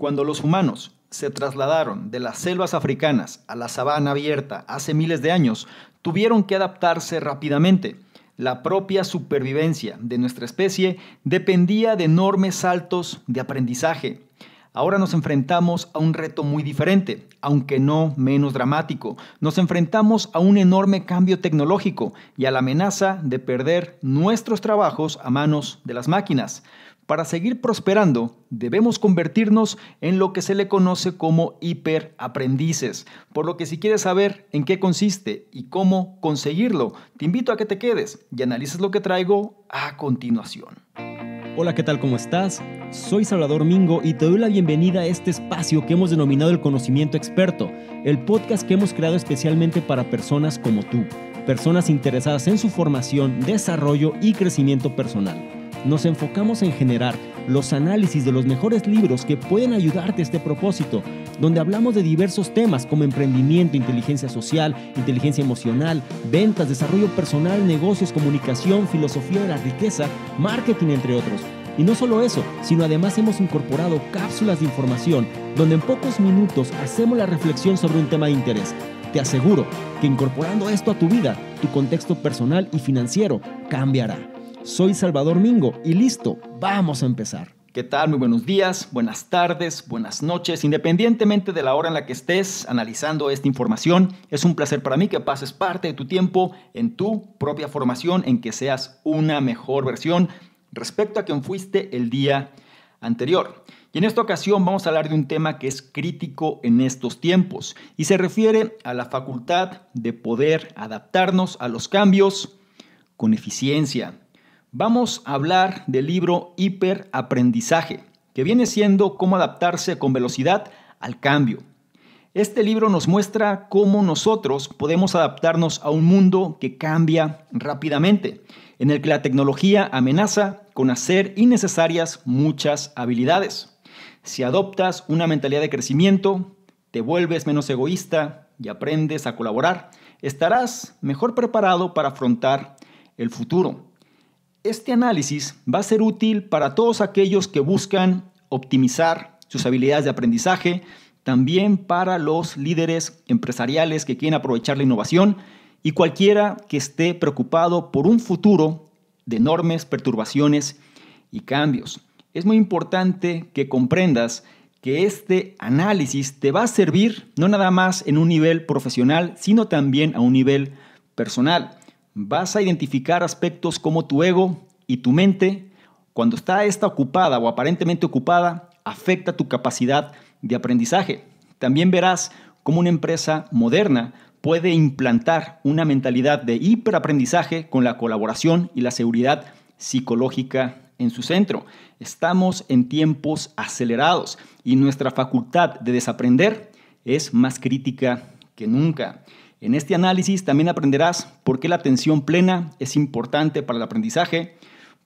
Cuando los humanos se trasladaron de las selvas africanas a la sabana abierta hace miles de años, tuvieron que adaptarse rápidamente. La propia supervivencia de nuestra especie dependía de enormes saltos de aprendizaje. Ahora nos enfrentamos a un reto muy diferente, aunque no menos dramático. Nos enfrentamos a un enorme cambio tecnológico y a la amenaza de perder nuestros trabajos a manos de las máquinas. Para seguir prosperando, debemos convertirnos en lo que se le conoce como hiperaprendices. Por lo que si quieres saber en qué consiste y cómo conseguirlo, te invito a que te quedes y analices lo que traigo a continuación. Hola, ¿qué tal? ¿Cómo estás? Soy Salvador Mingo y te doy la bienvenida a este espacio que hemos denominado el Conocimiento Experto, el podcast que hemos creado especialmente para personas como tú, personas interesadas en su formación, desarrollo y crecimiento personal. Nos enfocamos en generar los análisis de los mejores libros que pueden ayudarte a este propósito, donde hablamos de diversos temas como emprendimiento, inteligencia social, inteligencia emocional, ventas, desarrollo personal, negocios, comunicación, filosofía de la riqueza, marketing, entre otros. Y no solo eso, sino además hemos incorporado cápsulas de información donde en pocos minutos hacemos la reflexión sobre un tema de interés. Te aseguro que incorporando esto a tu vida, tu contexto personal y financiero cambiará. Soy Salvador Mingo y listo, vamos a empezar. ¿Qué tal? Muy buenos días, buenas tardes, buenas noches. Independientemente de la hora en la que estés analizando esta información, es un placer para mí que pases parte de tu tiempo en tu propia formación, en que seas una mejor versión respecto a quien fuiste el día anterior. Y en esta ocasión vamos a hablar de un tema que es crítico en estos tiempos y se refiere a la facultad de poder adaptarnos a los cambios con eficiencia. Vamos a hablar del libro Hiperaprendizaje, que viene siendo cómo adaptarse con velocidad al cambio. Este libro nos muestra cómo nosotros podemos adaptarnos a un mundo que cambia rápidamente, en el que la tecnología amenaza con hacer innecesarias muchas habilidades. Si adoptas una mentalidad de crecimiento, te vuelves menos egoísta y aprendes a colaborar, estarás mejor preparado para afrontar el futuro. Este análisis va a ser útil para todos aquellos que buscan optimizar sus habilidades de aprendizaje, también para los líderes empresariales que quieren aprovechar la innovación y cualquiera que esté preocupado por un futuro de enormes perturbaciones y cambios. Es muy importante que comprendas que este análisis te va a servir no nada más en un nivel profesional, sino también a un nivel personal. Vas a identificar aspectos como tu ego y tu mente, cuando está esta ocupada o aparentemente ocupada, afecta tu capacidad de aprendizaje. También verás cómo una empresa moderna puede implantar una mentalidad de hiperaprendizaje con la colaboración y la seguridad psicológica en su centro. Estamos en tiempos acelerados y nuestra facultad de desaprender es más crítica que nunca. En este análisis también aprenderás por qué la atención plena es importante para el aprendizaje,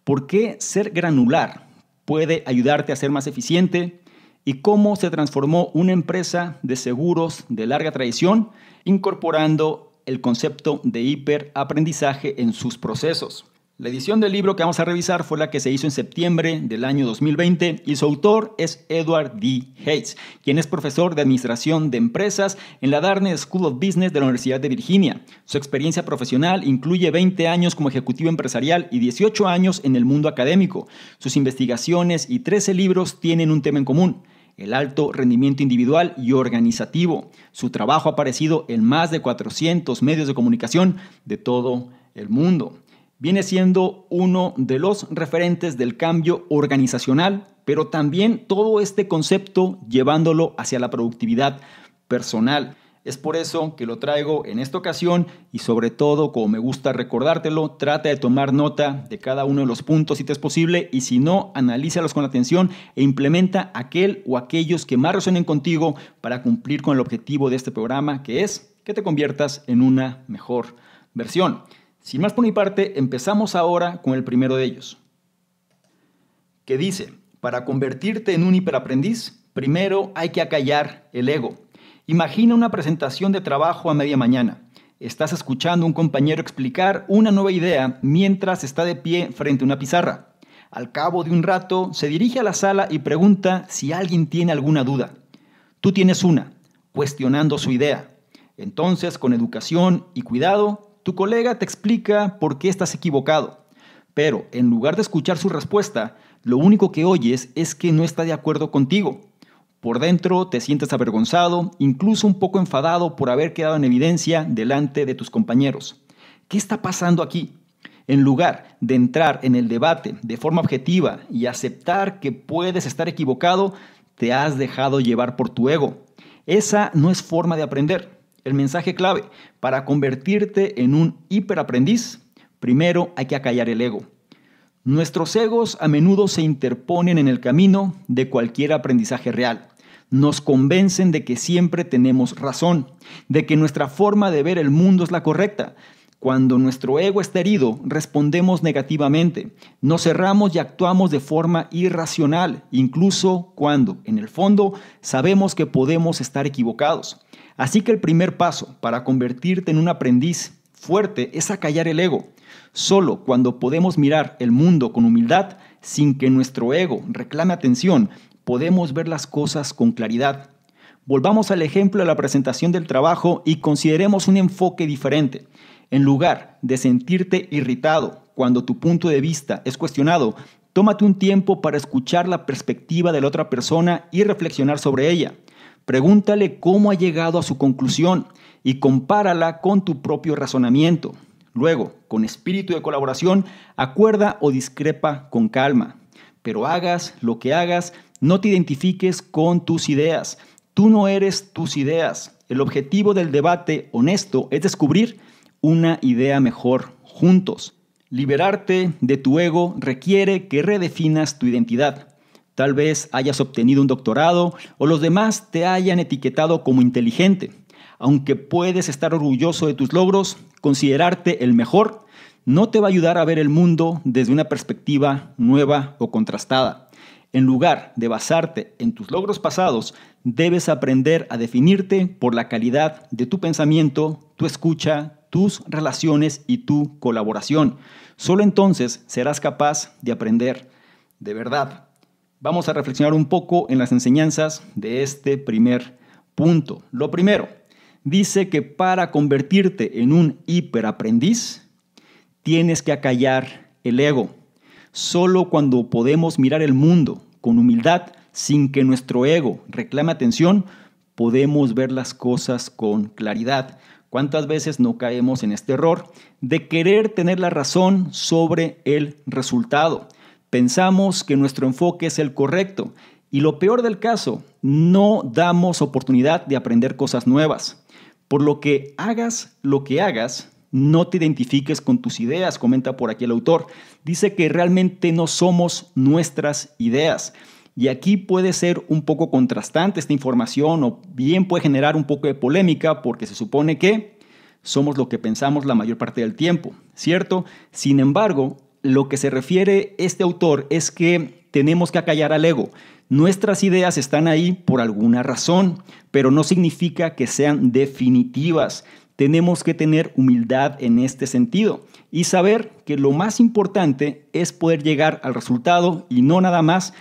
por qué ser granular puede ayudarte a ser más eficiente y cómo se transformó una empresa de seguros de larga tradición incorporando el concepto de hiperaprendizaje en sus procesos. La edición del libro que vamos a revisar fue la que se hizo en septiembre del año 2020 y su autor es Edward D. Hayes, quien es profesor de Administración de Empresas en la Darden School of Business de la Universidad de Virginia. Su experiencia profesional incluye 20 años como ejecutivo empresarial y 18 años en el mundo académico. Sus investigaciones y 13 libros tienen un tema en común: el alto rendimiento individual y organizativo. Su trabajo ha aparecido en más de 400 medios de comunicación de todo el mundo. Viene siendo uno de los referentes del cambio organizacional, pero también todo este concepto llevándolo hacia la productividad personal. Es por eso que lo traigo en esta ocasión y sobre todo, como me gusta recordártelo, trata de tomar nota de cada uno de los puntos si te es posible y si no, analízalos con atención e implementa aquel o aquellos que más resuenen contigo para cumplir con el objetivo de este programa, que es que te conviertas en una mejor versión. Sin más por mi parte, empezamos ahora con el primero de ellos, que dice: para convertirte en un hiperaprendiz, primero hay que acallar el ego. Imagina una presentación de trabajo a media mañana. Estás escuchando a un compañero explicar una nueva idea mientras está de pie frente a una pizarra. Al cabo de un rato, se dirige a la sala y pregunta si alguien tiene alguna duda. Tú tienes una, cuestionando su idea. Entonces, con educación y cuidado, tu colega te explica por qué estás equivocado. Pero, en lugar de escuchar su respuesta, lo único que oyes es que no está de acuerdo contigo. Por dentro te sientes avergonzado, incluso un poco enfadado por haber quedado en evidencia delante de tus compañeros. ¿Qué está pasando aquí? En lugar de entrar en el debate de forma objetiva y aceptar que puedes estar equivocado, te has dejado llevar por tu ego. Esa no es forma de aprender. El mensaje clave para convertirte en un hiperaprendiz, primero hay que acallar el ego. Nuestros egos a menudo se interponen en el camino de cualquier aprendizaje real. Nos convencen de que siempre tenemos razón, de que nuestra forma de ver el mundo es la correcta. Cuando nuestro ego está herido, respondemos negativamente. Nos cerramos y actuamos de forma irracional, incluso cuando, en el fondo, sabemos que podemos estar equivocados. Así que el primer paso para convertirte en un aprendiz fuerte es acallar el ego. Solo cuando podemos mirar el mundo con humildad, sin que nuestro ego reclame atención, podemos ver las cosas con claridad. Volvamos al ejemplo de la presentación del trabajo y consideremos un enfoque diferente. En lugar de sentirte irritado cuando tu punto de vista es cuestionado, tómate un tiempo para escuchar la perspectiva de la otra persona y reflexionar sobre ella. Pregúntale cómo ha llegado a su conclusión y compárala con tu propio razonamiento. Luego, con espíritu de colaboración, acuerda o discrepa con calma. Pero hagas lo que hagas, no te identifiques con tus ideas. Tú no eres tus ideas. El objetivo del debate honesto es descubrir una idea mejor juntos. Liberarte de tu ego requiere que redefinas tu identidad. Tal vez hayas obtenido un doctorado o los demás te hayan etiquetado como inteligente. Aunque puedes estar orgulloso de tus logros, considerarte el mejor no te va a ayudar a ver el mundo desde una perspectiva nueva o contrastada. En lugar de basarte en tus logros pasados, debes aprender a definirte por la calidad de tu pensamiento, tu escucha, tus relaciones y tu colaboración. Solo entonces serás capaz de aprender de verdad. Vamos a reflexionar un poco en las enseñanzas de este primer punto. Lo primero, dice que para convertirte en un hiperaprendiz, tienes que acallar el ego. Solo cuando podemos mirar el mundo con humildad, sin que nuestro ego reclame atención, podemos ver las cosas con claridad. ¿Cuántas veces no caemos en este error de querer tener la razón sobre el resultado? Pensamos que nuestro enfoque es el correcto y lo peor del caso, no damos oportunidad de aprender cosas nuevas. Por lo que hagas lo que hagas, no te identifiques con tus ideas, comenta por aquí el autor. Dice que realmente no somos nuestras ideas. Y aquí puede ser un poco contrastante esta información o bien puede generar un poco de polémica porque se supone que somos lo que pensamos la mayor parte del tiempo, ¿cierto? Sin embargo, lo que se refiere este autor es que tenemos que acallar al ego. Nuestras ideas están ahí por alguna razón, pero no significa que sean definitivas. Tenemos que tener humildad en este sentido y saber que lo más importante es poder llegar al resultado y no nada más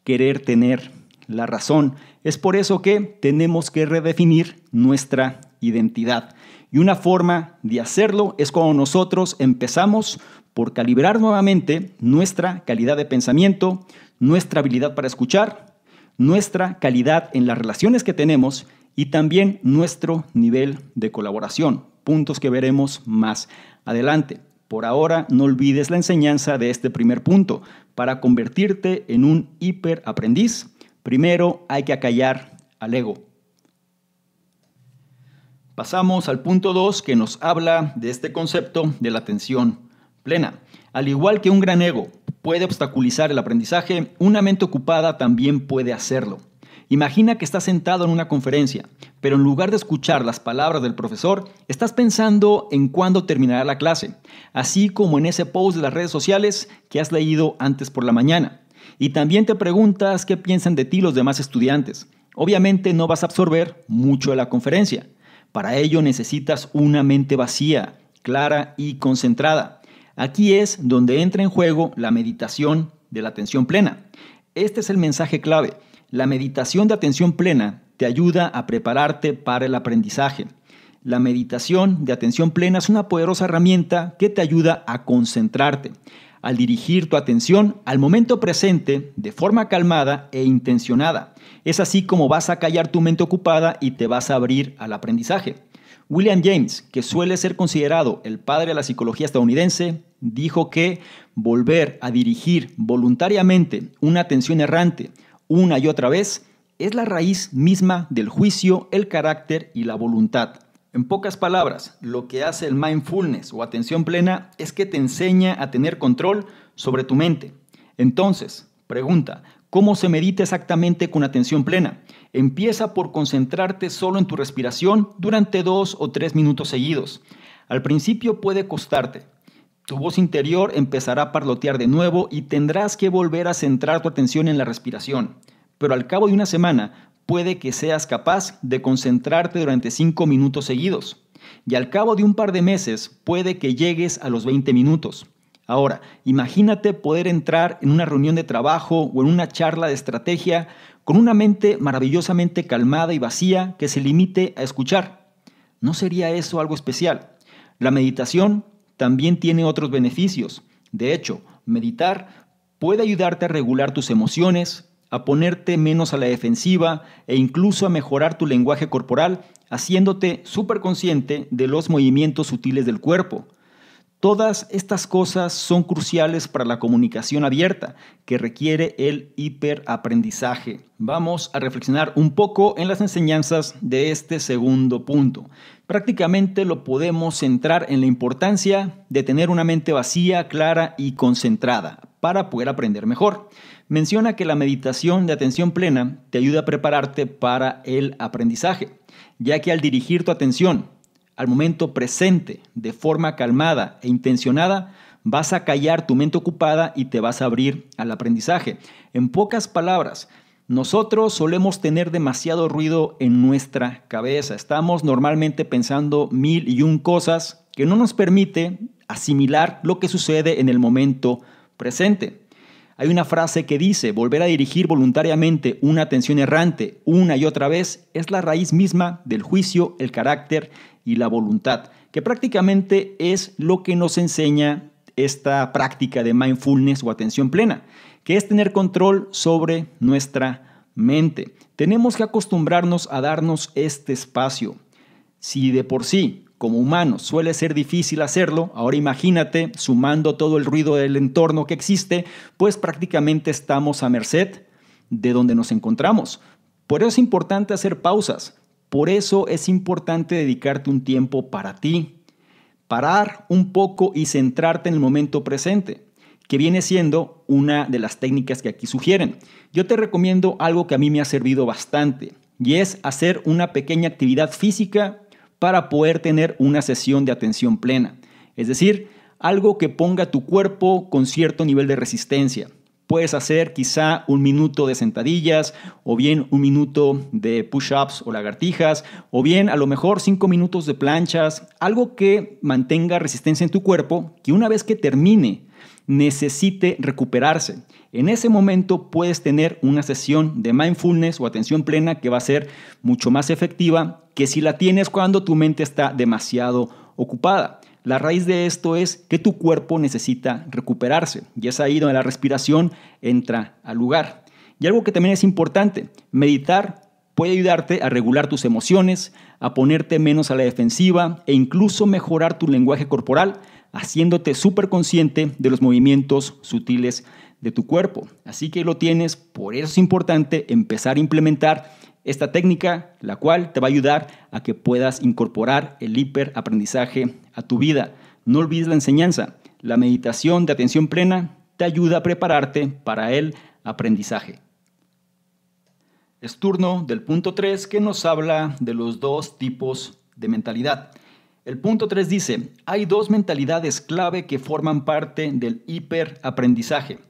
querer tener la razón. Es por eso que tenemos que redefinir nuestra identidad. Y una forma de hacerlo es cuando nosotros empezamos por calibrar nuevamente nuestra calidad de pensamiento, nuestra habilidad para escuchar, nuestra calidad en las relaciones que tenemos y también nuestro nivel de colaboración, puntos que veremos más adelante. Por ahora, no olvides la enseñanza de este primer punto. Para convertirte en un hiperaprendiz, primero hay que acallar al ego. Pasamos al punto 2 que nos habla de este concepto de la atención plena. Al igual que un gran ego puede obstaculizar el aprendizaje, una mente ocupada también puede hacerlo. Imagina que estás sentado en una conferencia, pero en lugar de escuchar las palabras del profesor, estás pensando en cuándo terminará la clase, así como en ese post de las redes sociales que has leído antes por la mañana. Y también te preguntas qué piensan de ti los demás estudiantes. Obviamente no vas a absorber mucho de la conferencia. Para ello necesitas una mente vacía, clara y concentrada. Aquí es donde entra en juego la meditación de la atención plena. Este es el mensaje clave. La meditación de atención plena te ayuda a prepararte para el aprendizaje. La meditación de atención plena es una poderosa herramienta que te ayuda a concentrarte, al dirigir tu atención al momento presente de forma calmada e intencionada. Es así como vas a callar tu mente ocupada y te vas a abrir al aprendizaje. William James, que suele ser considerado el padre de la psicología estadounidense, dijo que volver a dirigir voluntariamente una atención errante una y otra vez es la raíz misma del juicio, el carácter y la voluntad. En pocas palabras, lo que hace el mindfulness o atención plena es que te enseña a tener control sobre tu mente. Entonces, pregunta, ¿cómo se medita exactamente con atención plena? Empieza por concentrarte solo en tu respiración durante 2 o 3 minutos seguidos. Al principio puede costarte. Tu voz interior empezará a parlotear de nuevo y tendrás que volver a centrar tu atención en la respiración. Pero al cabo de una semana, puede que seas capaz de concentrarte durante 5 minutos seguidos. Y al cabo de un par de meses, puede que llegues a los 20 minutos. Ahora, imagínate poder entrar en una reunión de trabajo o en una charla de estrategia con una mente maravillosamente calmada y vacía que se limite a escuchar. ¿No sería eso algo especial? La meditación también tiene otros beneficios. De hecho, meditar puede ayudarte a regular tus emociones, a ponerte menos a la defensiva e incluso a mejorar tu lenguaje corporal, haciéndote súper consciente de los movimientos sutiles del cuerpo. Todas estas cosas son cruciales para la comunicación abierta, que requiere el hiperaprendizaje. Vamos a reflexionar un poco en las enseñanzas de este segundo punto. Prácticamente lo podemos centrar en la importancia de tener una mente vacía, clara y concentrada para poder aprender mejor. Menciona que la meditación de atención plena te ayuda a prepararte para el aprendizaje, ya que al dirigir tu atención al momento presente de forma calmada e intencionada, vas a callar tu mente ocupada y te vas a abrir al aprendizaje. En pocas palabras, nosotros solemos tener demasiado ruido en nuestra cabeza. Estamos normalmente pensando 1001 cosas que no nos permite asimilar lo que sucede en el momento presente. Hay una frase que dice, volver a dirigir voluntariamente una atención errante una y otra vez es la raíz misma del juicio, el carácter y la voluntad, que prácticamente es lo que nos enseña esta práctica de mindfulness o atención plena, que es tener control sobre nuestra mente. Tenemos que acostumbrarnos a darnos este espacio. Si de por sí, como humanos, suele ser difícil hacerlo, ahora imagínate, sumando todo el ruido del entorno que existe, pues prácticamente estamos a merced de donde nos encontramos. Por eso es importante hacer pausas. Por eso es importante dedicarte un tiempo para ti. Parar un poco y centrarte en el momento presente, que viene siendo una de las técnicas que aquí sugieren. Yo te recomiendo algo que a mí me ha servido bastante, y es hacer una pequeña actividad física para poder tener una sesión de atención plena. Es decir, algo que ponga tu cuerpo con cierto nivel de resistencia. Puedes hacer quizá 1 minuto de sentadillas, o bien 1 minuto de push-ups o lagartijas, o bien a lo mejor 5 minutos de planchas, algo que mantenga resistencia en tu cuerpo, que una vez que termine necesite recuperarse. En ese momento puedes tener una sesión de mindfulness o atención plena que va a ser mucho más efectiva que si la tienes cuando tu mente está demasiado ocupada. La raíz de esto es que tu cuerpo necesita recuperarse y es ahí donde la respiración entra al lugar. Y algo que también es importante, meditar puede ayudarte a regular tus emociones, a ponerte menos a la defensiva e incluso mejorar tu lenguaje corporal, haciéndote súper consciente de los movimientos sutiles de tu cuerpo. Así que lo tienes, por eso es importante empezar a implementar esta técnica, la cual te va a ayudar a que puedas incorporar el hiperaprendizaje a tu vida. No olvides la enseñanza. La meditación de atención plena te ayuda a prepararte para el aprendizaje. Es turno del punto 3 que nos habla de los 2 tipos de mentalidad. El punto 3 dice, hay 2 mentalidades clave que forman parte del hiperaprendizaje.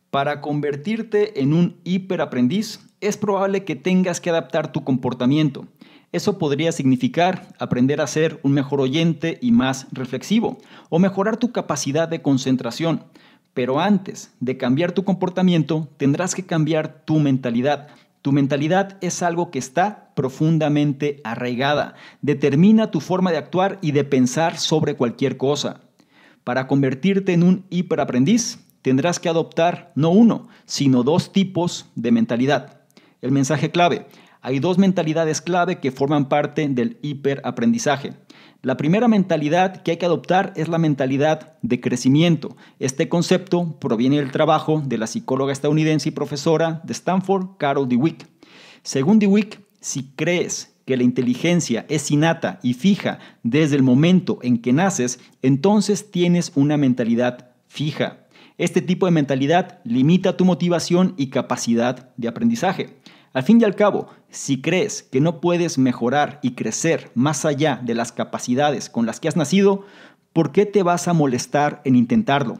Para convertirte en un hiperaprendiz, es probable que tengas que adaptar tu comportamiento. Eso podría significar aprender a ser un mejor oyente y más reflexivo, o mejorar tu capacidad de concentración. Pero antes de cambiar tu comportamiento, tendrás que cambiar tu mentalidad. Tu mentalidad es algo que está profundamente arraigada. Determina tu forma de actuar y de pensar sobre cualquier cosa. Para convertirte en un hiperaprendiz, tendrás que adoptar no uno, sino 2 tipos de mentalidad. El mensaje clave. Hay 2 mentalidades clave que forman parte del hiperaprendizaje. La primera mentalidad que hay que adoptar es la mentalidad de crecimiento. Este concepto proviene del trabajo de la psicóloga estadounidense y profesora de Stanford, Carol Dweck. Según Dweck, si crees que la inteligencia es innata y fija desde el momento en que naces, entonces tienes una mentalidad fija. Este tipo de mentalidad limita tu motivación y capacidad de aprendizaje. Al fin y al cabo, si crees que no puedes mejorar y crecer más allá de las capacidades con las que has nacido, ¿por qué te vas a molestar en intentarlo?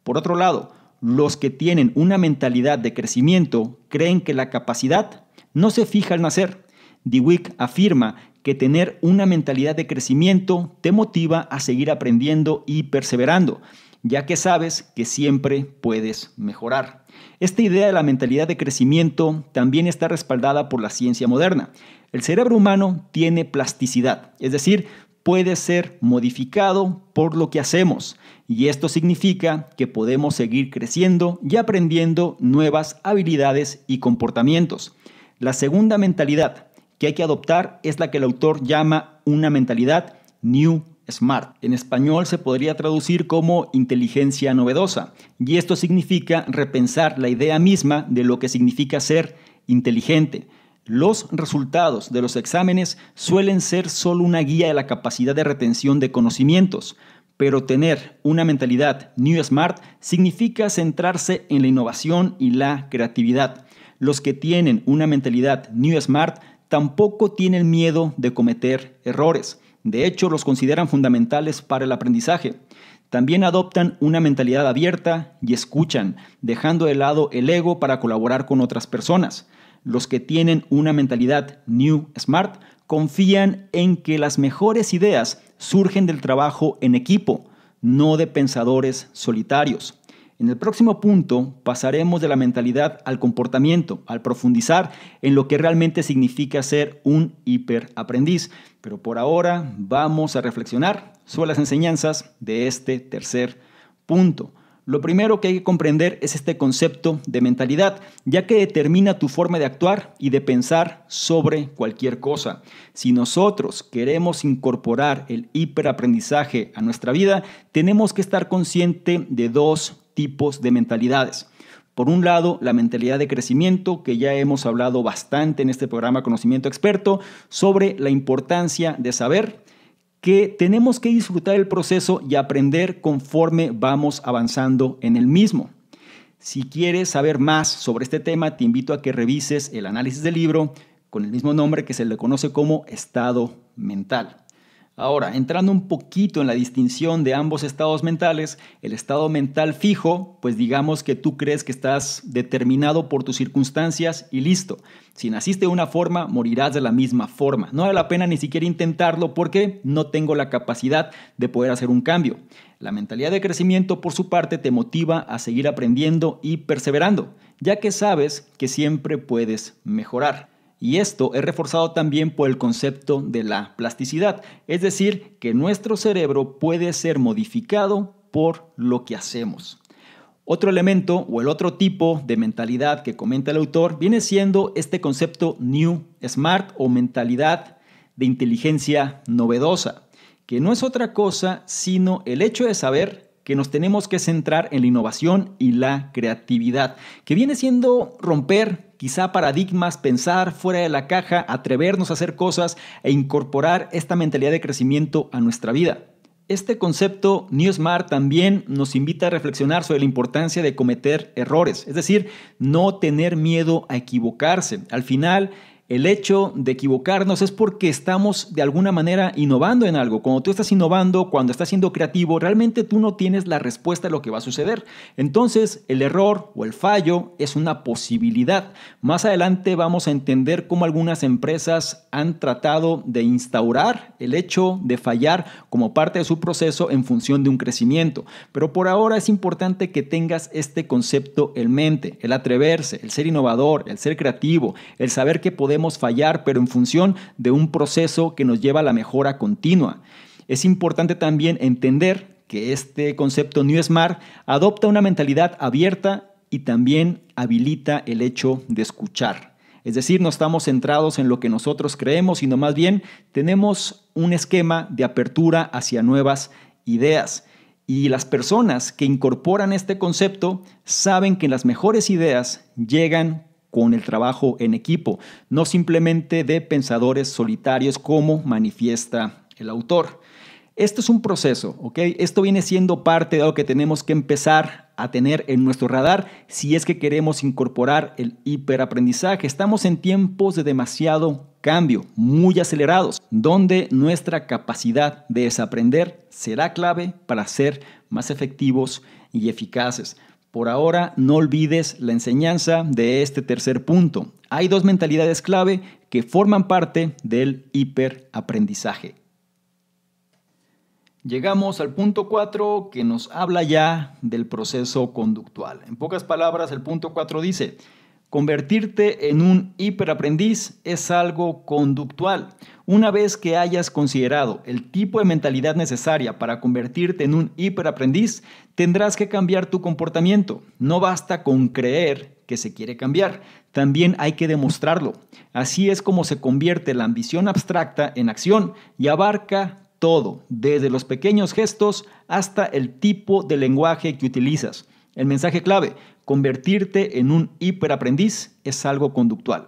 Por otro lado, los que tienen una mentalidad de crecimiento creen que la capacidad no se fija al nacer. Dweck afirma que tener una mentalidad de crecimiento te motiva a seguir aprendiendo y perseverando, ya que sabes que siempre puedes mejorar. Esta idea de la mentalidad de crecimiento también está respaldada por la ciencia moderna. El cerebro humano tiene plasticidad, es decir, puede ser modificado por lo que hacemos, y esto significa que podemos seguir creciendo y aprendiendo nuevas habilidades y comportamientos. La segunda mentalidad que hay que adoptar es la que el autor llama una mentalidad New Smart. En español se podría traducir como inteligencia novedosa, y esto significa repensar la idea misma de lo que significa ser inteligente. Los resultados de los exámenes suelen ser solo una guía de la capacidad de retención de conocimientos, pero tener una mentalidad New Smart significa centrarse en la innovación y la creatividad. Los que tienen una mentalidad New Smart tampoco tienen miedo de cometer errores. De hecho, los consideran fundamentales para el aprendizaje. También adoptan una mentalidad abierta y escuchan, dejando de lado el ego para colaborar con otras personas. Los que tienen una mentalidad New Smart confían en que las mejores ideas surgen del trabajo en equipo, no de pensadores solitarios. En el próximo punto pasaremos de la mentalidad al comportamiento, al profundizar en lo que realmente significa ser un hiperaprendiz. Pero por ahora vamos a reflexionar sobre las enseñanzas de este tercer punto. Lo primero que hay que comprender es este concepto de mentalidad, ya que determina tu forma de actuar y de pensar sobre cualquier cosa. Si nosotros queremos incorporar el hiperaprendizaje a nuestra vida, tenemos que estar conscientes de 2 tipos de mentalidades. Por un lado, la mentalidad de crecimiento, que ya hemos hablado bastante en este programa Conocimiento Experto, sobre la importancia de saber que tenemos que disfrutar el proceso y aprender conforme vamos avanzando en el mismo. Si quieres saber más sobre este tema, te invito a que revises el análisis del libro con el mismo nombre que se le conoce como estado mental. Ahora, entrando un poquito en la distinción de ambos estados mentales, el estado mental fijo, pues digamos que tú crees que estás determinado por tus circunstancias y listo. Si naciste de una forma, morirás de la misma forma. No vale la pena ni siquiera intentarlo porque no tengo la capacidad de poder hacer un cambio. La mentalidad de crecimiento, por su parte, te motiva a seguir aprendiendo y perseverando, ya que sabes que siempre puedes mejorar. Y esto es reforzado también por el concepto de la plasticidad, es decir, que nuestro cerebro puede ser modificado por lo que hacemos. Otro elemento o el otro tipo de mentalidad que comenta el autor viene siendo este concepto New Smart o mentalidad de inteligencia novedosa, que no es otra cosa sino el hecho de saber que nos tenemos que centrar en la innovación y la creatividad, que viene siendo romper quizá paradigmas, pensar fuera de la caja, atrevernos a hacer cosas e incorporar esta mentalidad de crecimiento a nuestra vida. Este concepto New Smart también nos invita a reflexionar sobre la importancia de cometer errores, es decir, no tener miedo a equivocarse. Al final, El hecho de equivocarnos es porque estamos de alguna manera innovando en algo. Cuando tú estás innovando, cuando estás siendo creativo, realmente tú no tienes la respuesta a lo que va a suceder. Entonces, el error o el fallo es una posibilidad. Más adelante vamos a entender cómo algunas empresas han tratado de instaurar el hecho de fallar como parte de su proceso en función de un crecimiento. Pero por ahora es importante que tengas este concepto en mente: el atreverse, el ser innovador, el ser creativo, el saber que podemos fallar, pero en función de un proceso que nos lleva a la mejora continua. Es importante también entender que este concepto New Smart adopta una mentalidad abierta y también habilita el hecho de escuchar. Es decir, no estamos centrados en lo que nosotros creemos, sino más bien tenemos un esquema de apertura hacia nuevas ideas. Y las personas que incorporan este concepto saben que las mejores ideas llegan con el trabajo en equipo, no simplemente de pensadores solitarios como manifiesta el autor. Esto es un proceso, ¿ok? Esto viene siendo parte de algo que tenemos que empezar a tener en nuestro radar si es que queremos incorporar el hiperaprendizaje. Estamos en tiempos de demasiado cambio, muy acelerados, donde nuestra capacidad de desaprender será clave para ser más efectivos y eficaces. Por ahora, no olvides la enseñanza de este tercer punto. Hay dos mentalidades clave que forman parte del hiperaprendizaje. Llegamos al punto 4, que nos habla ya del proceso conductual. En pocas palabras, el punto 4 dice: convertirte en un hiperaprendiz es algo conductual. Una vez que hayas considerado el tipo de mentalidad necesaria para convertirte en un hiperaprendiz, tendrás que cambiar tu comportamiento. No basta con creer que se quiere cambiar, también hay que demostrarlo. Así es como se convierte la ambición abstracta en acción y abarca todo, desde los pequeños gestos hasta el tipo de lenguaje que utilizas. El mensaje clave: convertirte en un hiperaprendiz es algo conductual.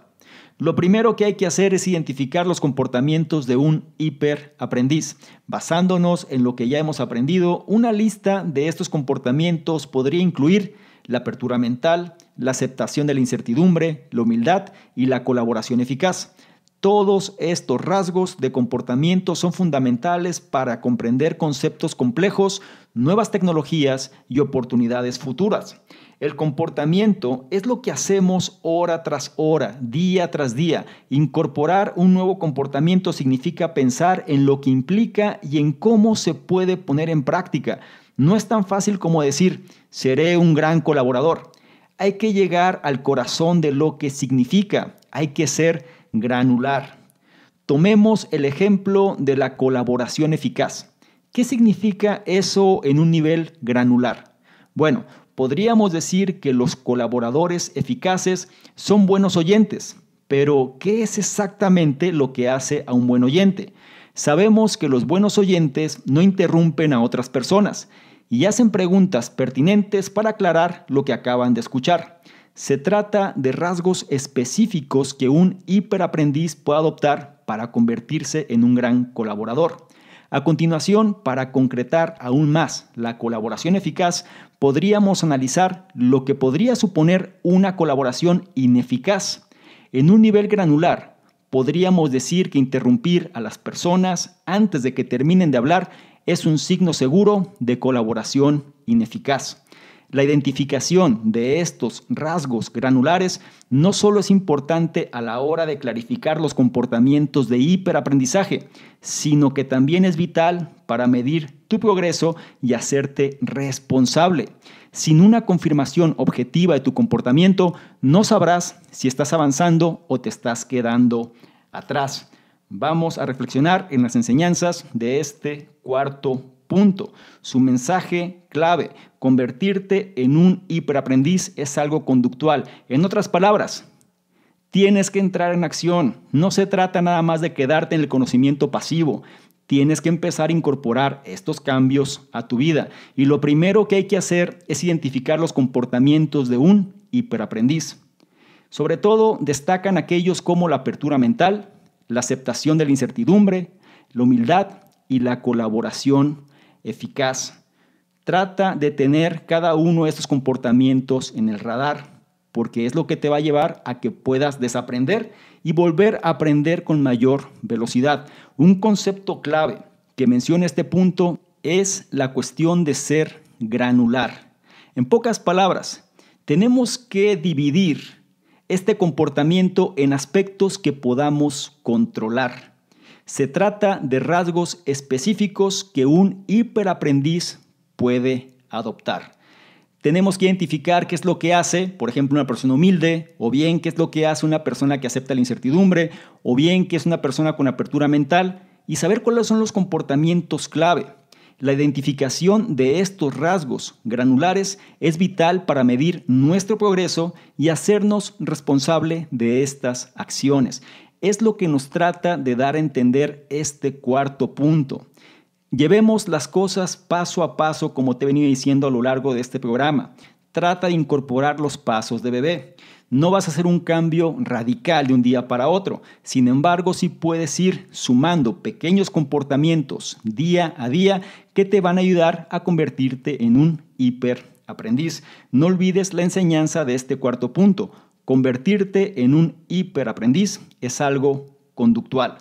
Lo primero que hay que hacer es identificar los comportamientos de un hiperaprendiz. Basándonos en lo que ya hemos aprendido, una lista de estos comportamientos podría incluir la apertura mental, la aceptación de la incertidumbre, la humildad y la colaboración eficaz. Todos estos rasgos de comportamiento son fundamentales para comprender conceptos complejos, nuevas tecnologías y oportunidades futuras. El comportamiento es lo que hacemos hora tras hora, día tras día. Incorporar un nuevo comportamiento significa pensar en lo que implica y en cómo se puede poner en práctica. No es tan fácil como decir: seré un gran colaborador. Hay que llegar al corazón de lo que significa. Hay que ser granular. Tomemos el ejemplo de la colaboración eficaz. ¿Qué significa eso en un nivel granular? Bueno, podríamos decir que los colaboradores eficaces son buenos oyentes, pero ¿qué es exactamente lo que hace a un buen oyente? Sabemos que los buenos oyentes no interrumpen a otras personas y hacen preguntas pertinentes para aclarar lo que acaban de escuchar. Se trata de rasgos específicos que un hiperaprendiz puede adoptar para convertirse en un gran colaborador. A continuación, para concretar aún más la colaboración eficaz, podríamos analizar lo que podría suponer una colaboración ineficaz. En un nivel granular, podríamos decir que interrumpir a las personas antes de que terminen de hablar es un signo seguro de colaboración ineficaz. La identificación de estos rasgos granulares no solo es importante a la hora de clarificar los comportamientos de hiperaprendizaje, sino que también es vital para medir tu progreso y hacerte responsable. Sin una confirmación objetiva de tu comportamiento, no sabrás si estás avanzando o te estás quedando atrás. Vamos a reflexionar en las enseñanzas de este cuarto punto. Su mensaje clave: convertirte en un hiperaprendiz es algo conductual. En otras palabras, tienes que entrar en acción. No se trata nada más de quedarte en el conocimiento pasivo. Tienes que empezar a incorporar estos cambios a tu vida. Y lo primero que hay que hacer es identificar los comportamientos de un hiperaprendiz. Sobre todo, destacan aquellos como la apertura mental, la aceptación de la incertidumbre, la humildad y la colaboración eficaz. Trata de tener cada uno de estos comportamientos en el radar. porque es lo que te va a llevar a que puedas desaprender y volver a aprender con mayor velocidad. Un concepto clave que menciona este punto es la cuestión de ser granular. En pocas palabras, tenemos que dividir este comportamiento en aspectos que podamos controlar. Se trata de rasgos específicos que un hiperaprendiz puede adoptar. Tenemos que identificar qué es lo que hace, por ejemplo, una persona humilde, o bien qué es lo que hace una persona que acepta la incertidumbre, o bien qué es una persona con apertura mental, y saber cuáles son los comportamientos clave. La identificación de estos rasgos granulares es vital para medir nuestro progreso y hacernos responsable de estas acciones. Es lo que nos trata de dar a entender este cuarto punto. Llevemos las cosas paso a paso, como te he venido diciendo a lo largo de este programa. Trata de incorporar los pasos de bebé. No vas a hacer un cambio radical de un día para otro. Sin embargo, sí puedes ir sumando pequeños comportamientos día a día que te van a ayudar a convertirte en un hiperaprendiz. No olvides la enseñanza de este cuarto punto. Convertirte en un hiperaprendiz es algo conductual.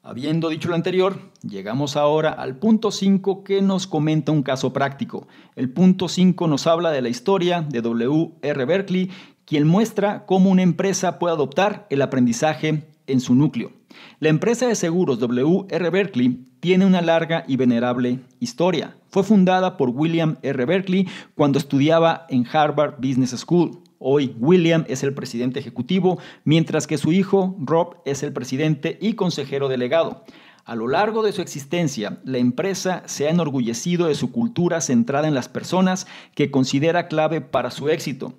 Habiendo dicho lo anterior, llegamos ahora al punto 5 que nos comenta un caso práctico. El punto 5 nos habla de la historia de W. R. Berkley, quien muestra cómo una empresa puede adoptar el aprendizaje en su núcleo. La empresa de seguros W. R. Berkley tiene una larga y venerable historia. Fue fundada por William R. Berkley cuando estudiaba en Harvard Business School. Hoy William es el presidente ejecutivo, mientras que su hijo Rob es el presidente y consejero delegado. A lo largo de su existencia, la empresa se ha enorgullecido de su cultura centrada en las personas que considera clave para su éxito.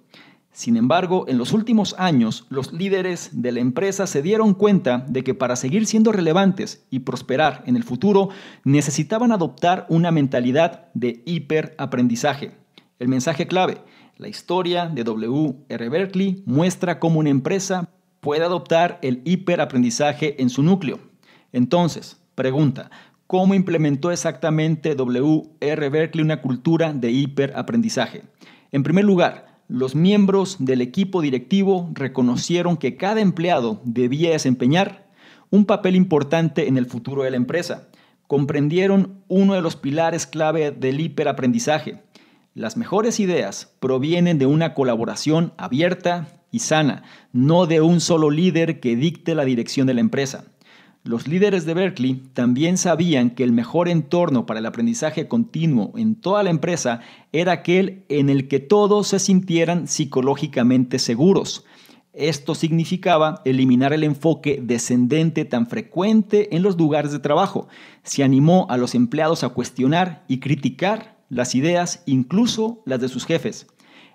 Sin embargo, en los últimos años, los líderes de la empresa se dieron cuenta de que para seguir siendo relevantes y prosperar en el futuro, necesitaban adoptar una mentalidad de hiperaprendizaje. El mensaje clave: la historia de W. R. Berkley muestra cómo una empresa puede adoptar el hiperaprendizaje en su núcleo. Entonces, pregunta: ¿cómo implementó exactamente W. R. Berkley una cultura de hiperaprendizaje? En primer lugar, los miembros del equipo directivo reconocieron que cada empleado debía desempeñar un papel importante en el futuro de la empresa. Comprendieron uno de los pilares clave del hiperaprendizaje: las mejores ideas provienen de una colaboración abierta y sana, no de un solo líder que dicte la dirección de la empresa. Los líderes de Berkley también sabían que el mejor entorno para el aprendizaje continuo en toda la empresa era aquel en el que todos se sintieran psicológicamente seguros. Esto significaba eliminar el enfoque descendente tan frecuente en los lugares de trabajo. Se animó a los empleados a cuestionar y criticar las ideas, incluso las de sus jefes.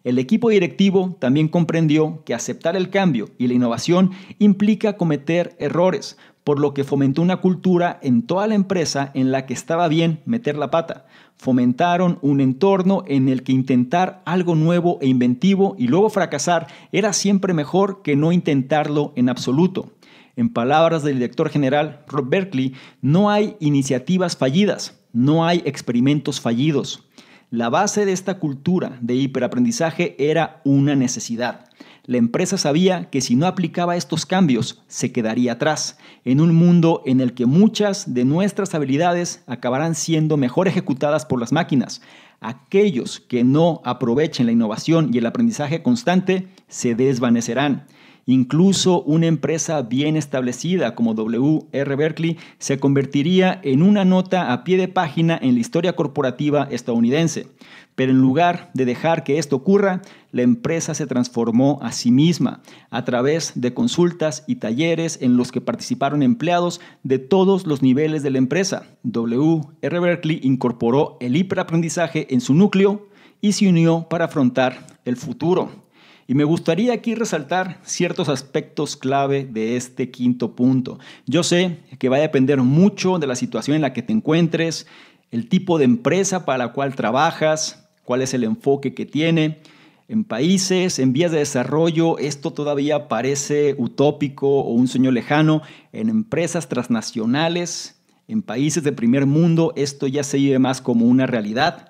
El equipo directivo también comprendió que aceptar el cambio y la innovación implica cometer errores, por lo que fomentó una cultura en toda la empresa en la que estaba bien meter la pata. Fomentaron un entorno en el que intentar algo nuevo e inventivo y luego fracasar era siempre mejor que no intentarlo en absoluto. En palabras del director general Rob Berkley, no hay iniciativas fallidas, no hay experimentos fallidos. La base de esta cultura de hiperaprendizaje era una necesidad. La empresa sabía que si no aplicaba estos cambios, se quedaría atrás, en un mundo en el que muchas de nuestras habilidades acabarán siendo mejor ejecutadas por las máquinas. Aquellos que no aprovechen la innovación y el aprendizaje constante se desvanecerán. Incluso una empresa bien establecida como W. R. Berkley se convertiría en una nota a pie de página en la historia corporativa estadounidense. Pero en lugar de dejar que esto ocurra, la empresa se transformó a sí misma a través de consultas y talleres en los que participaron empleados de todos los niveles de la empresa. W. R. Berkley incorporó el hiperaprendizaje en su núcleo y se unió para afrontar el futuro. Y me gustaría aquí resaltar ciertos aspectos clave de este quinto punto. Yo sé que va a depender mucho de la situación en la que te encuentres, el tipo de empresa para la cual trabajas, cuál es el enfoque que tiene. En países en vías de desarrollo esto todavía parece utópico o un sueño lejano. En empresas transnacionales, en países de primer mundo, esto ya se vive más como una realidad.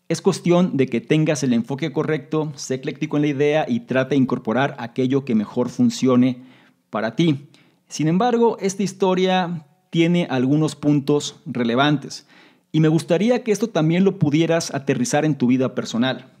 Es cuestión de que tengas el enfoque correcto, sé ecléctico en la idea y trata de incorporar aquello que mejor funcione para ti. Sin embargo, esta historia tiene algunos puntos relevantes y me gustaría que esto también lo pudieras aterrizar en tu vida personal.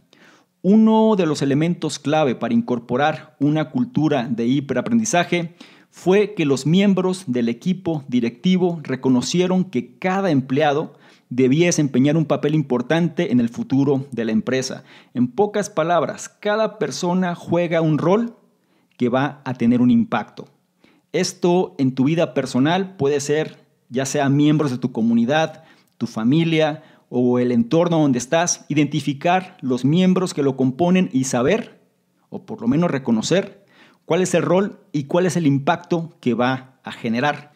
Uno de los elementos clave para incorporar una cultura de hiperaprendizaje fue que los miembros del equipo directivo reconocieron que cada empleado debía desempeñar un papel importante en el futuro de la empresa. En pocas palabras, cada persona juega un rol que va a tener un impacto. Esto en tu vida personal puede ser ya sea miembros de tu comunidad, tu familia o el entorno donde estás, identificar los miembros que lo componen y saber, o por lo menos reconocer, cuál es el rol y cuál es el impacto que va a generar.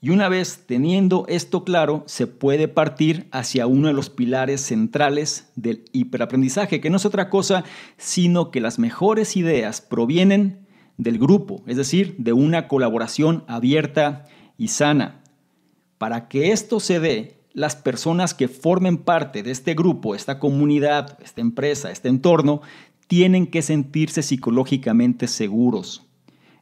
Y una vez teniendo esto claro, se puede partir hacia uno de los pilares centrales del hiperaprendizaje, que no es otra cosa sino que las mejores ideas provienen del grupo, es decir, de una colaboración abierta y sana. Para que esto se dé, las personas que formen parte de este grupo, esta comunidad, esta empresa, este entorno, tienen que sentirse psicológicamente seguros.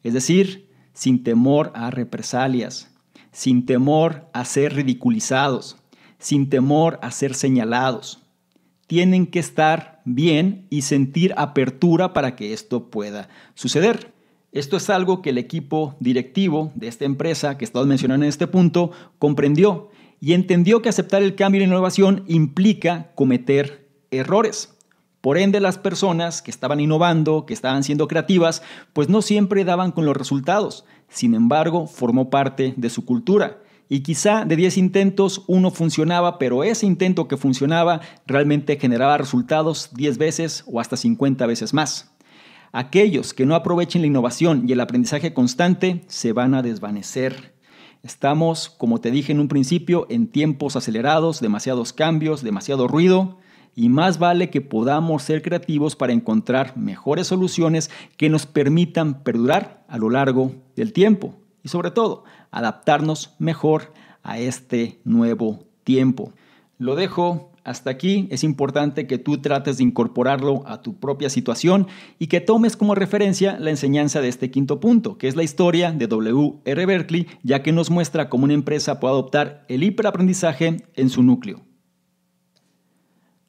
Es decir, sin temor a represalias, sin temor a ser ridiculizados, sin temor a ser señalados. Tienen que estar bien y sentir apertura para que esto pueda suceder. Esto es algo que el equipo directivo de esta empresa que estamos mencionando en este punto comprendió y entendió que aceptar el cambio y la innovación implica cometer errores. Por ende, las personas que estaban innovando, que estaban siendo creativas, pues no siempre daban con los resultados. Sin embargo, formó parte de su cultura. Y quizá de 10 intentos, uno funcionaba, pero ese intento que funcionaba realmente generaba resultados 10 veces o hasta 50 veces más. Aquellos que no aprovechen la innovación y el aprendizaje constante se van a desvanecer. Estamos, como te dije en un principio, en tiempos acelerados, demasiados cambios, demasiado ruido. Y más vale que podamos ser creativos para encontrar mejores soluciones que nos permitan perdurar a lo largo del tiempo y sobre todo adaptarnos mejor a este nuevo tiempo. Lo dejo hasta aquí. Es importante que tú trates de incorporarlo a tu propia situación y que tomes como referencia la enseñanza de este quinto punto, que es la historia de W. R. Berkley, ya que nos muestra cómo una empresa puede adoptar el hiperaprendizaje en su núcleo.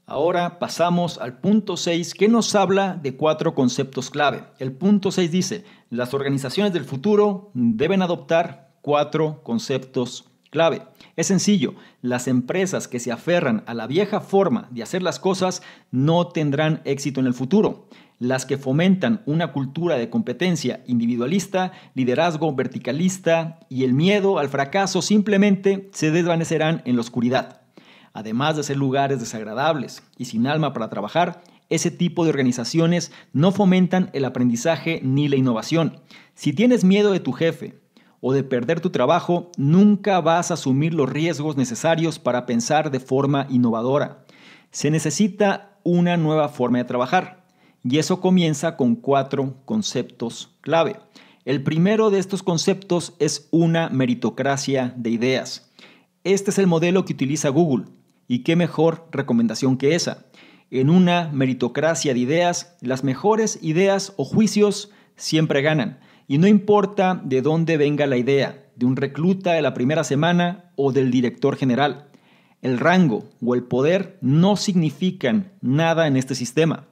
Ahora pasamos al punto 6, que nos habla de 4 conceptos clave. El punto 6 dice, las organizaciones del futuro deben adoptar 4 conceptos clave. Es sencillo, las empresas que se aferran a la vieja forma de hacer las cosas no tendrán éxito en el futuro. Las que fomentan una cultura de competencia individualista, liderazgo verticalista y el miedo al fracaso simplemente se desvanecerán en la oscuridad. Además de ser lugares desagradables y sin alma para trabajar, ese tipo de organizaciones no fomentan el aprendizaje ni la innovación. Si tienes miedo de tu jefe o de perder tu trabajo, nunca vas a asumir los riesgos necesarios para pensar de forma innovadora. Se necesita una nueva forma de trabajar y eso comienza con 4 conceptos clave. El primero de estos conceptos es una meritocracia de ideas. Este es el modelo que utiliza Google. Y qué mejor recomendación que esa. En una meritocracia de ideas, las mejores ideas o juicios siempre ganan. Y no importa de dónde venga la idea, de un recluta de la primera semana o del director general. El rango o el poder no significan nada en este sistema.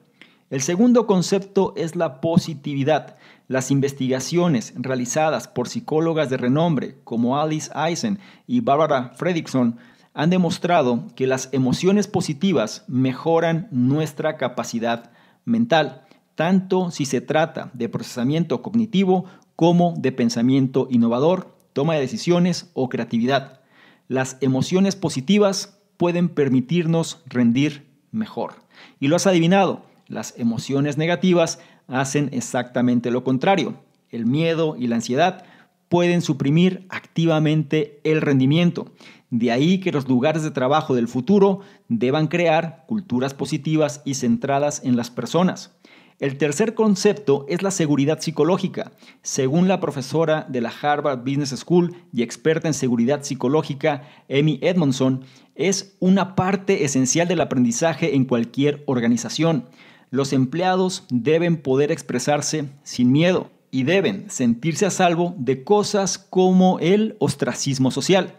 El segundo concepto es la positividad. Las investigaciones realizadas por psicólogas de renombre como Alice Eisen y Barbara Fredrickson han demostrado que las emociones positivas mejoran nuestra capacidad mental, tanto si se trata de procesamiento cognitivo como de pensamiento innovador, toma de decisiones o creatividad. Las emociones positivas pueden permitirnos rendir mejor. Y lo has adivinado, las emociones negativas hacen exactamente lo contrario. El miedo y la ansiedad pueden suprimir activamente el rendimiento. De ahí que los lugares de trabajo del futuro deban crear culturas positivas y centradas en las personas. El tercer concepto es la seguridad psicológica. Según la profesora de la Harvard Business School y experta en seguridad psicológica, Amy Edmondson, es una parte esencial del aprendizaje en cualquier organización. Los empleados deben poder expresarse sin miedo y deben sentirse a salvo de cosas como el ostracismo social,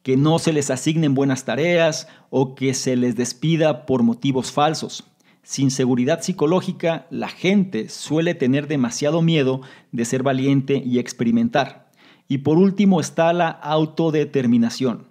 que no se les asignen buenas tareas o que se les despida por motivos falsos. Sin seguridad psicológica, la gente suele tener demasiado miedo de ser valiente y experimentar. Y por último está la autodeterminación,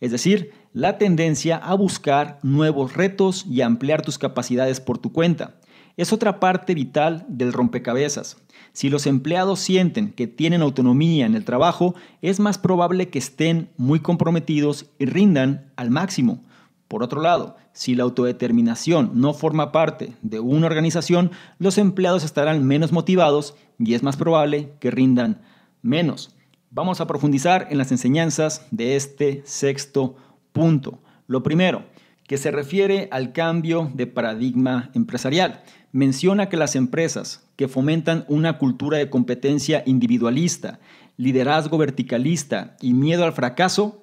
es decir, la tendencia a buscar nuevos retos y ampliar tus capacidades por tu cuenta. Es otra parte vital del rompecabezas. Si los empleados sienten que tienen autonomía en el trabajo, es más probable que estén muy comprometidos y rindan al máximo. Por otro lado, si la autodeterminación no forma parte de una organización, los empleados estarán menos motivados y es más probable que rindan menos. Vamos a profundizar en las enseñanzas de este sexto punto. Lo primero, que se refiere al cambio de paradigma empresarial. Menciona que las empresas que fomentan una cultura de competencia individualista, liderazgo verticalista y miedo al fracaso,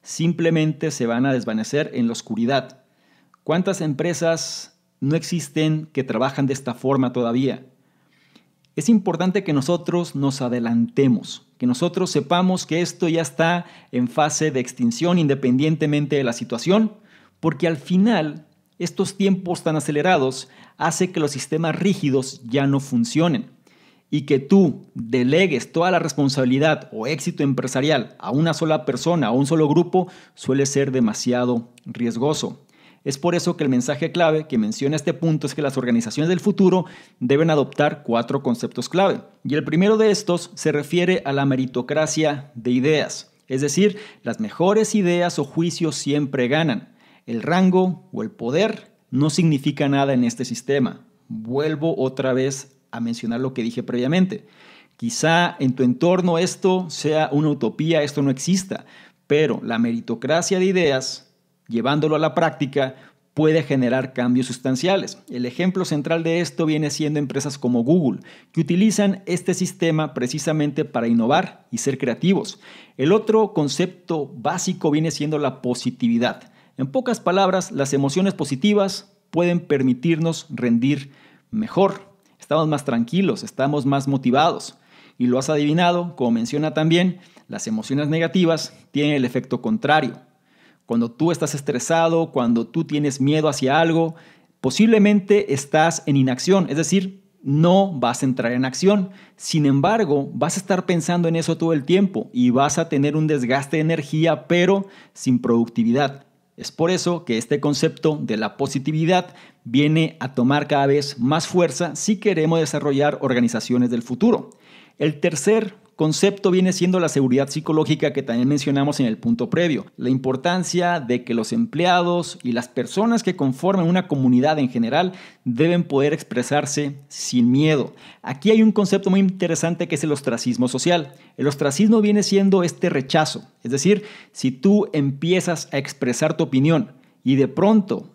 simplemente se van a desvanecer en la oscuridad. ¿Cuántas empresas no existen que trabajan de esta forma todavía? Es importante que nosotros nos adelantemos, que nosotros sepamos que esto ya está en fase de extinción independientemente de la situación, porque al final estos tiempos tan acelerados hacen que los sistemas rígidos ya no funcionen y que tú delegues toda la responsabilidad o éxito empresarial a una sola persona o un solo grupo suele ser demasiado riesgoso. Es por eso que el mensaje clave que menciona este punto es que las organizaciones del futuro deben adoptar 4 conceptos clave. Y el primero de estos se refiere a la meritocracia de ideas. Es decir, las mejores ideas o juicios siempre ganan. El rango o el poder no significa nada en este sistema. Vuelvo otra vez a mencionar lo que dije previamente. Quizá en tu entorno esto sea una utopía, esto no exista, pero la meritocracia de ideas, llevándolo a la práctica, puede generar cambios sustanciales. El ejemplo central de esto viene siendo empresas como Google, que utilizan este sistema precisamente para innovar y ser creativos. El otro concepto básico viene siendo la positividad. En pocas palabras, las emociones positivas pueden permitirnos rendir mejor. Estamos más tranquilos, estamos más motivados. Y lo has adivinado, como menciona también, las emociones negativas tienen el efecto contrario. Cuando tú estás estresado, cuando tú tienes miedo hacia algo, posiblemente estás en inacción, es decir, no vas a entrar en acción. Sin embargo, vas a estar pensando en eso todo el tiempo y vas a tener un desgaste de energía, pero sin productividad. Es por eso que este concepto de la positividad viene a tomar cada vez más fuerza si queremos desarrollar organizaciones del futuro. El tercer concepto viene siendo la seguridad psicológica que también mencionamos en el punto previo. La importancia de que los empleados y las personas que conforman una comunidad en general deben poder expresarse sin miedo. Aquí hay un concepto muy interesante que es el ostracismo social. El ostracismo viene siendo este rechazo. Es decir, si tú empiezas a expresar tu opinión y de pronto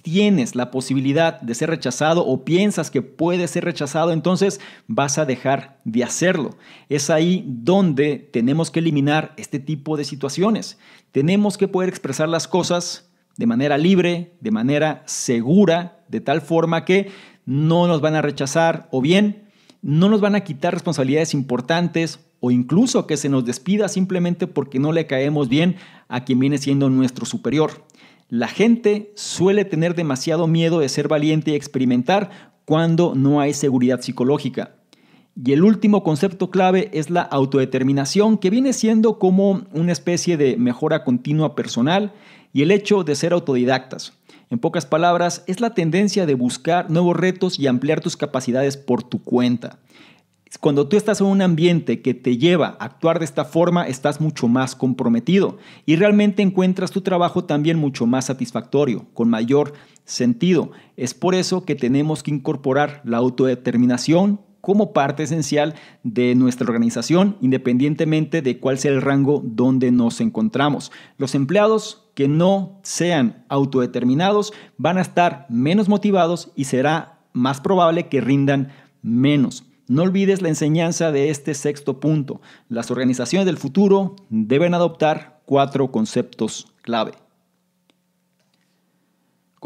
tienes la posibilidad de ser rechazado o piensas que puedes ser rechazado, entonces vas a dejar de hacerlo. Es ahí donde tenemos que eliminar este tipo de situaciones. Tenemos que poder expresar las cosas de manera libre, de manera segura, de tal forma que no nos van a rechazar o bien no nos van a quitar responsabilidades importantes o incluso que se nos despida simplemente porque no le caemos bien a quien viene siendo nuestro superior. La gente suele tener demasiado miedo de ser valiente y experimentar cuando no hay seguridad psicológica. Y el último concepto clave es la autodeterminación, que viene siendo como una especie de mejora continua personal y el hecho de ser autodidactas. En pocas palabras, es la tendencia de buscar nuevos retos y ampliar tus capacidades por tu cuenta. Cuando tú estás en un ambiente que te lleva a actuar de esta forma, estás mucho más comprometido y realmente encuentras tu trabajo también mucho más satisfactorio, con mayor sentido. Es por eso que tenemos que incorporar la autodeterminación como parte esencial de nuestra organización, independientemente de cuál sea el rango donde nos encontramos. Los empleados que no sean autodeterminados van a estar menos motivados y será más probable que rindan menos. No olvides la enseñanza de este sexto punto. Las organizaciones del futuro deben adoptar 4 conceptos clave.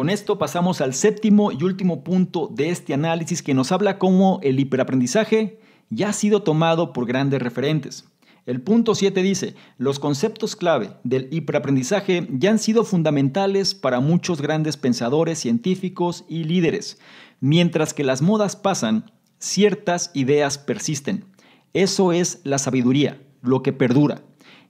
Con esto pasamos al séptimo y último punto de este análisis que nos habla cómo el hiperaprendizaje ya ha sido tomado por grandes referentes. El punto 7 dice, los conceptos clave del hiperaprendizaje ya han sido fundamentales para muchos grandes pensadores, científicos y líderes. Mientras que las modas pasan, ciertas ideas persisten. Eso es la sabiduría, lo que perdura,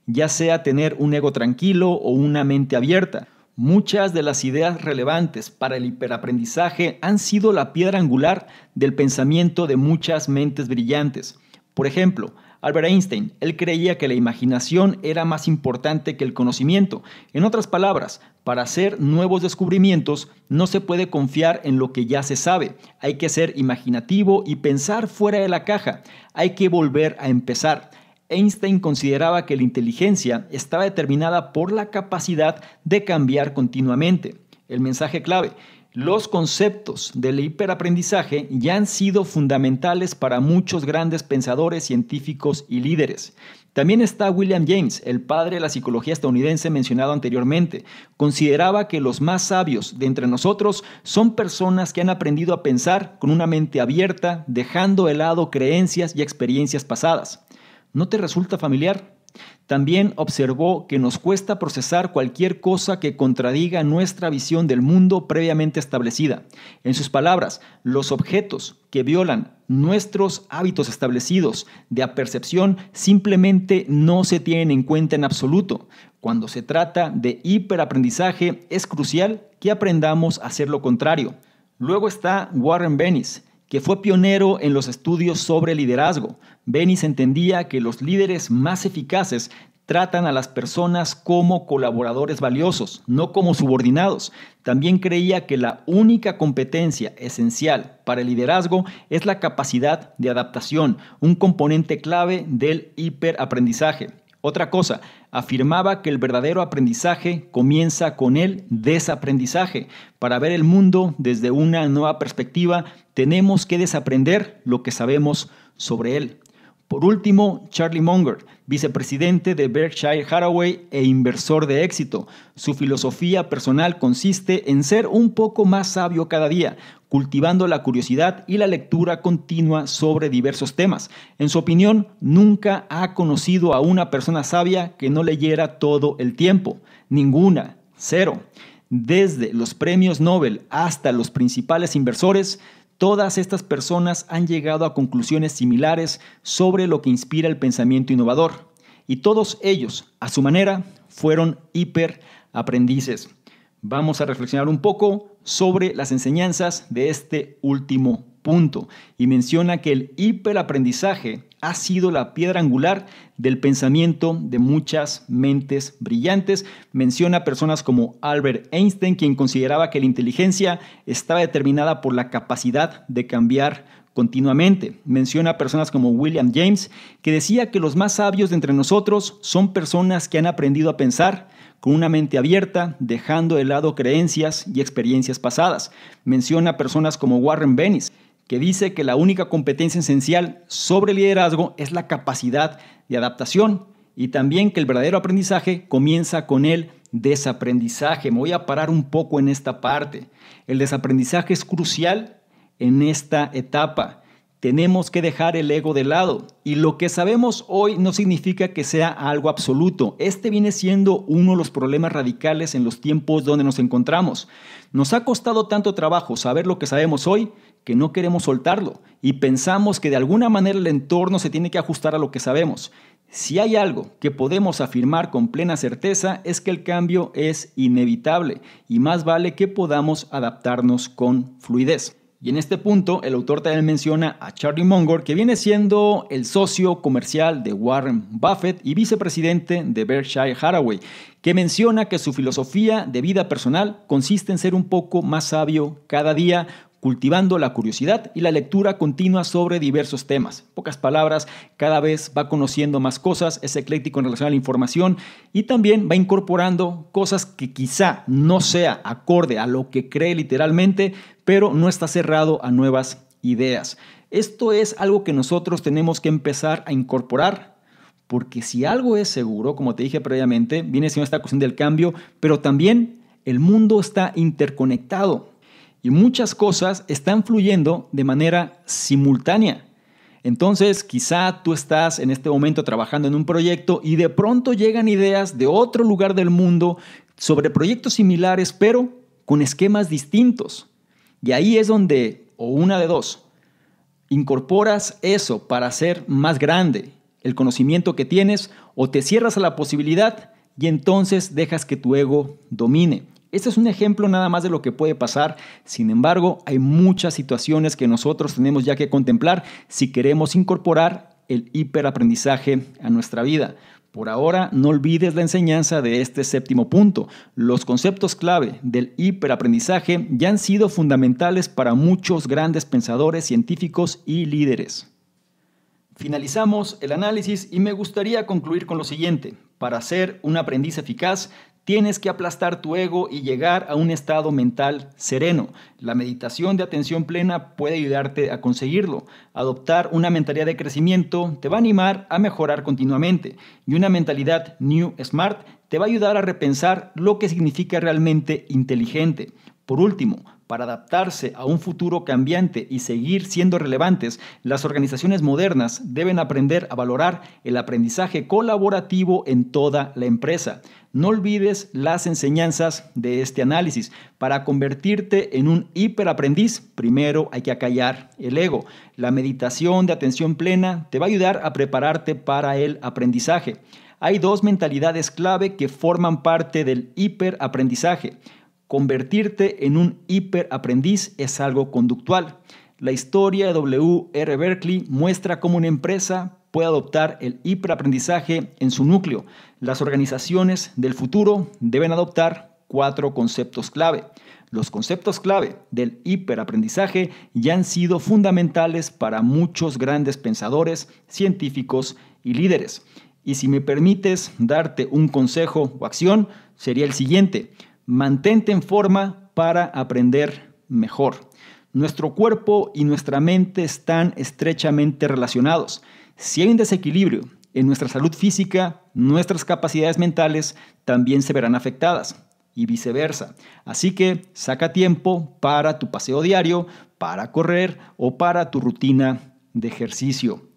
ya sea tener un ego tranquilo o una mente abierta. Muchas de las ideas relevantes para el hiperaprendizaje han sido la piedra angular del pensamiento de muchas mentes brillantes. Por ejemplo, Albert Einstein, él creía que la imaginación era más importante que el conocimiento. En otras palabras, para hacer nuevos descubrimientos no se puede confiar en lo que ya se sabe. Hay que ser imaginativo y pensar fuera de la caja. Hay que volver a empezar. Einstein consideraba que la inteligencia estaba determinada por la capacidad de cambiar continuamente. El mensaje clave: los conceptos del hiperaprendizaje ya han sido fundamentales para muchos grandes pensadores, científicos y líderes. También está William James, el padre de la psicología estadounidense mencionado anteriormente. Consideraba que los más sabios de entre nosotros son personas que han aprendido a pensar con una mente abierta, dejando de lado creencias y experiencias pasadas. ¿No te resulta familiar? También observó que nos cuesta procesar cualquier cosa que contradiga nuestra visión del mundo previamente establecida. En sus palabras, los objetos que violan nuestros hábitos establecidos de apercepción simplemente no se tienen en cuenta en absoluto. Cuando se trata de hiperaprendizaje, es crucial que aprendamos a hacer lo contrario. Luego está Warren Bennis, que fue pionero en los estudios sobre liderazgo. Bennis entendía que los líderes más eficaces tratan a las personas como colaboradores valiosos, no como subordinados. También creía que la única competencia esencial para el liderazgo es la capacidad de adaptación, un componente clave del hiperaprendizaje. Otra cosa, afirmaba que el verdadero aprendizaje comienza con el desaprendizaje. Para ver el mundo desde una nueva perspectiva, tenemos que desaprender lo que sabemos sobre él. Por último, Charlie Munger, vicepresidente de Berkshire Hathaway e inversor de éxito. Su filosofía personal consiste en ser un poco más sabio cada día, cultivando la curiosidad y la lectura continua sobre diversos temas. En su opinión, nunca ha conocido a una persona sabia que no leyera todo el tiempo. Ninguna. Cero. Desde los premios Nobel hasta los principales inversores, todas estas personas han llegado a conclusiones similares sobre lo que inspira el pensamiento innovador. Y todos ellos, a su manera, fueron hiperaprendices. Vamos a reflexionar un poco sobre las enseñanzas de este último punto. Y menciona que el hiperaprendizaje ha sido la piedra angular del pensamiento de muchas mentes brillantes. Menciona personas como Albert Einstein, quien consideraba que la inteligencia estaba determinada por la capacidad de cambiar continuamente. Menciona personas como William James, que decía que los más sabios de entre nosotros son personas que han aprendido a pensar con una mente abierta, dejando de lado creencias y experiencias pasadas. Menciona personas como Warren Bennis, que dice que la única competencia esencial sobre liderazgo es la capacidad de adaptación y también que el verdadero aprendizaje comienza con el desaprendizaje. Me voy a parar un poco en esta parte. El desaprendizaje es crucial en esta etapa. Tenemos que dejar el ego de lado y lo que sabemos hoy no significa que sea algo absoluto. Este viene siendo uno de los problemas radicales en los tiempos donde nos encontramos. Nos ha costado tanto trabajo saber lo que sabemos hoy que no queremos soltarlo y pensamos que de alguna manera el entorno se tiene que ajustar a lo que sabemos. Si hay algo que podemos afirmar con plena certeza es que el cambio es inevitable y más vale que podamos adaptarnos con fluidez. Y en este punto, el autor también menciona a Charlie Munger, que viene siendo el socio comercial de Warren Buffett y vicepresidente de Berkshire Hathaway, que menciona que su filosofía de vida personal consiste en ser un poco más sabio cada día, cultivando la curiosidad y la lectura continua sobre diversos temas. En pocas palabras, cada vez va conociendo más cosas, es ecléctico en relación a la información y también va incorporando cosas que quizá no sea acorde a lo que cree literalmente, pero no está cerrado a nuevas ideas. Esto es algo que nosotros tenemos que empezar a incorporar, porque si algo es seguro, como te dije previamente, viene siendo esta cuestión del cambio, pero también El mundo está interconectado y muchas cosas están fluyendo de manera simultánea. Entonces, quizá tú estás en este momento trabajando en un proyecto y de pronto llegan ideas de otro lugar del mundo sobre proyectos similares, pero con esquemas distintos. Y ahí es donde, o una de dos, incorporas eso para hacer más grande el conocimiento que tienes o te cierras a la posibilidad y entonces dejas que tu ego domine. Este es un ejemplo nada más de lo que puede pasar. Sin embargo, hay muchas situaciones que nosotros tenemos ya que contemplar si queremos incorporar el hiperaprendizaje a nuestra vida. Por ahora, no olvides la enseñanza de este séptimo punto. Los conceptos clave del hiperaprendizaje ya han sido fundamentales para muchos grandes pensadores, científicos y líderes. Finalizamos el análisis y me gustaría concluir con lo siguiente. Para ser un aprendiz eficaz, tienes que aplastar tu ego y llegar a un estado mental sereno. La meditación de atención plena puede ayudarte a conseguirlo. Adoptar una mentalidad de crecimiento te va a animar a mejorar continuamente. Y una mentalidad New Smart te va a ayudar a repensar lo que significa realmente inteligente. Por último, para adaptarse a un futuro cambiante y seguir siendo relevantes, las organizaciones modernas deben aprender a valorar el aprendizaje colaborativo en toda la empresa. No olvides las enseñanzas de este análisis. Para convertirte en un hiperaprendiz, primero hay que acallar el ego. La meditación de atención plena te va a ayudar a prepararte para el aprendizaje. Hay dos mentalidades clave que forman parte del hiperaprendizaje. Convertirte en un hiperaprendiz es algo conductual. La historia de W.R. Berkeley muestra cómo una empresa puede adoptar el hiperaprendizaje en su núcleo. Las organizaciones del futuro deben adoptar 4 conceptos clave. Los conceptos clave del hiperaprendizaje ya han sido fundamentales para muchos grandes pensadores, científicos y líderes. Y si me permites darte un consejo o acción, sería el siguiente. Mantente en forma para aprender mejor. Nuestro cuerpo y nuestra mente están estrechamente relacionados. Si hay un desequilibrio en nuestra salud física, nuestras capacidades mentales también se verán afectadas y viceversa. Así que saca tiempo para tu paseo diario, para correr o para tu rutina de ejercicio.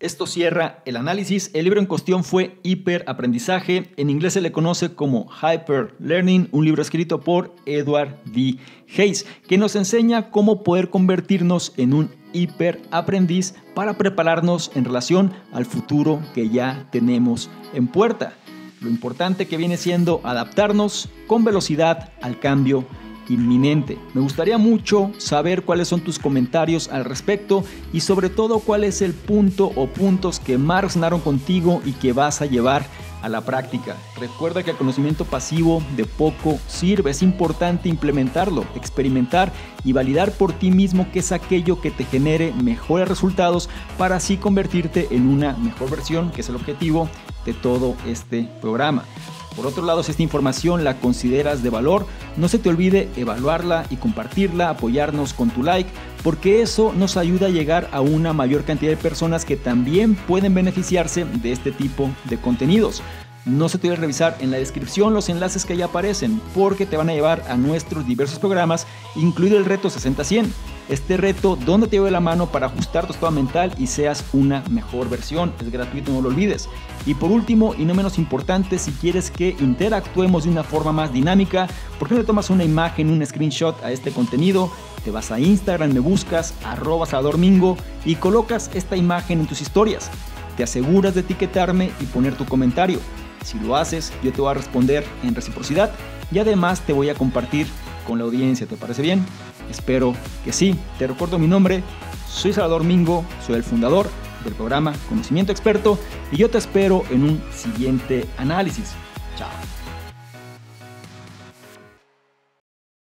Esto cierra el análisis. El libro en cuestión fue Hiperaprendizaje. En inglés se le conoce como Hyper Learning, un libro escrito por Edward D. Hayes, que nos enseña cómo poder convertirnos en un hiperaprendiz para prepararnos en relación al futuro que ya tenemos en puerta. Lo importante que viene siendo adaptarnos con velocidad al cambio inminente. Me gustaría mucho saber cuáles son tus comentarios al respecto y sobre todo cuál es el punto o puntos que más resonaron contigo y que vas a llevar a la práctica. Recuerda que el conocimiento pasivo de poco sirve. Es importante implementarlo, experimentar y validar por ti mismo qué es aquello que te genere mejores resultados para así convertirte en una mejor versión, que es el objetivo de todo este programa. Por otro lado, si esta información la consideras de valor, no se te olvide evaluarla y compartirla, apoyarnos con tu like, porque eso nos ayuda a llegar a una mayor cantidad de personas que también pueden beneficiarse de este tipo de contenidos. No se te olvide revisar en la descripción los enlaces que ahí aparecen, porque te van a llevar a nuestros diversos programas, incluido el reto 60-100. Este reto donde te lleve la mano para ajustar tu estado mental y seas una mejor versión. Es gratuito, no lo olvides. Y por último, y no menos importante, si quieres que interactuemos de una forma más dinámica, ¿por qué no le tomas una imagen, un screenshot a este contenido? Te vas a Instagram, me buscas, @SalvadorMingo y colocas esta imagen en tus historias. Te aseguras de etiquetarme y poner tu comentario. Si lo haces, yo te voy a responder en reciprocidad y además te voy a compartir con la audiencia. ¿Te parece bien? Espero que sí. Te recuerdo mi nombre. Soy Salvador Mingo, soy el fundador del programa Conocimiento Experto y yo te espero en un siguiente análisis. Chao.